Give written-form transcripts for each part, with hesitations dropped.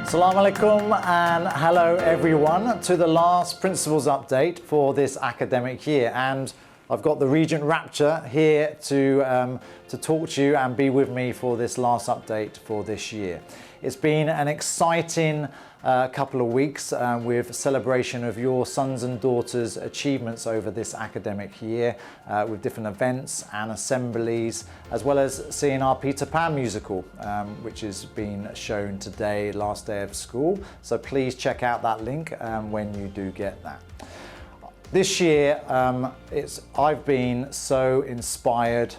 Assalamu alaikum and hello everyone to the last principals update for this academic year, and I've got the Regent Rapture here to talk to you and be with me for this last update for this year. It's been an exciting couple of weeks with celebration of your sons and daughters' achievements over this academic year with different events and assemblies, as well as seeing our Peter Pan musical, which is being shown today, last day of school. So please check out that link when you do get that. This year, I've been so inspired,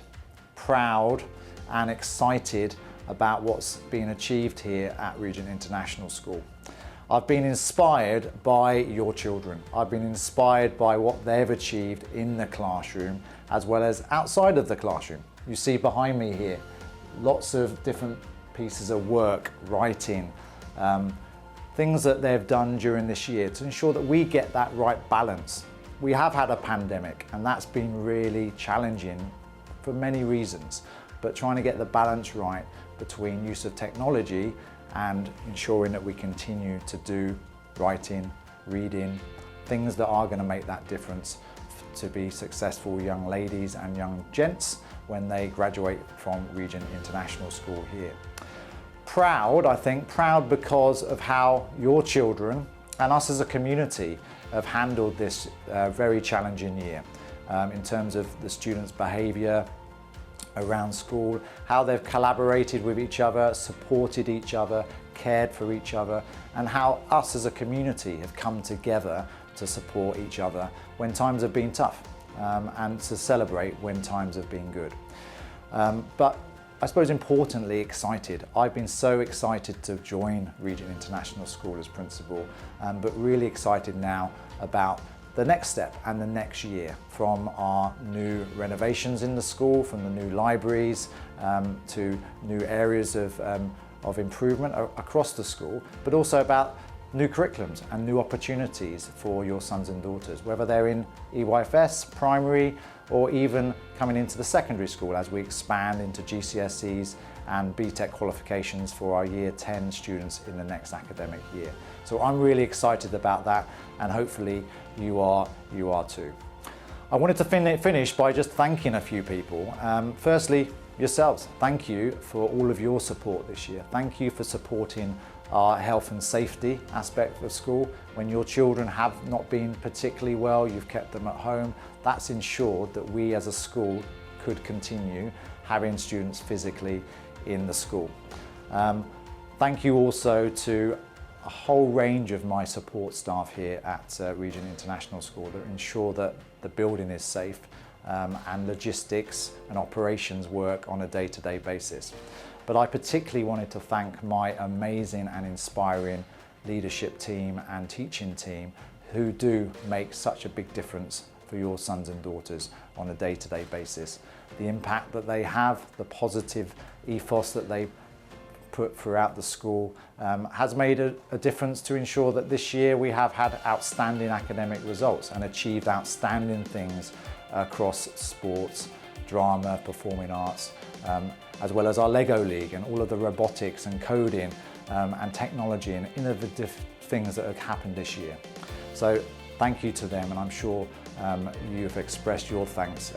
proud and excited about what's been achieved here at Regent International School. I've been inspired by your children. I've been inspired by what they've achieved in the classroom as well as outside of the classroom. You see behind me here, lots of different pieces of work, writing, things that they've done during this year to ensure that we get that right balance. We have had a pandemic and that's been really challenging for many reasons, but trying to get the balance right between use of technology and ensuring that we continue to do writing, reading, things that are going to make that difference to be successful young ladies and young gents when they graduate from Regent International School here. Proud, I think, proud because of how your children and us as a community have handled this very challenging year in terms of the students' behaviour around school, how they've collaborated with each other, supported each other, cared for each other, and how us as a community have come together to support each other when times have been tough and to celebrate when times have been good. But I suppose importantly excited. I've been so excited to join Regent International School as principal, but really excited now about the next step and the next year, from our new renovations in the school, from the new libraries to new areas of improvement across the school, but also about new curriculums and new opportunities for your sons and daughters, whether they're in EYFS, primary, or even coming into the secondary school as we expand into GCSEs and BTEC qualifications for our year 10 students in the next academic year. So I'm really excited about that, and hopefully you are too. I wanted to finish by just thanking a few people. Firstly, yourselves. Thank you for all of your support this year. Thank you for supporting our health and safety aspect of school. When your children have not been particularly well, you've kept them at home. That's ensured that we as a school could continue having students physically in the school. Thank you also to a whole range of my support staff here at Regent International School that ensure that the building is safe and logistics and operations work on a day-to-day basis. But I particularly wanted to thank my amazing and inspiring leadership team and teaching team who do make such a big difference for your sons and daughters on a day-to-day basis. The impact that they have, the positive ethos that they put throughout the school has made a difference to ensure that this year we have had outstanding academic results and achieved outstanding things across sports, drama, performing arts, as well as our Lego League and all of the robotics and coding and technology and innovative things that have happened this year. So thank you to them, and I'm sure you've expressed your thanks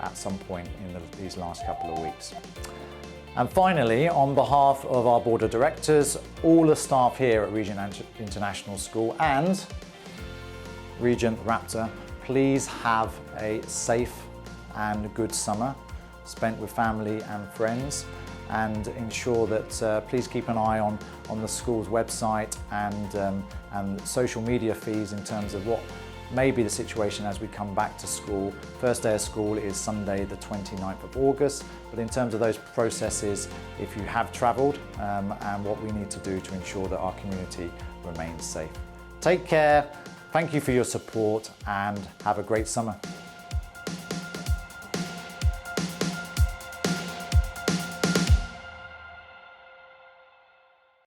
at some point in these last couple of weeks. And finally, on behalf of our Board of Directors, all the staff here at Regent International School and Regent Rapture, please have a safe and good summer spent with family and friends, and ensure that please keep an eye on the school's website and social media feeds in terms of what may be the situation as we come back to school. First day of school is Sunday the 29th of August, but in terms of those processes, if you have travelled and what we need to do to ensure that our community remains safe. Take care, thank you for your support and have a great summer.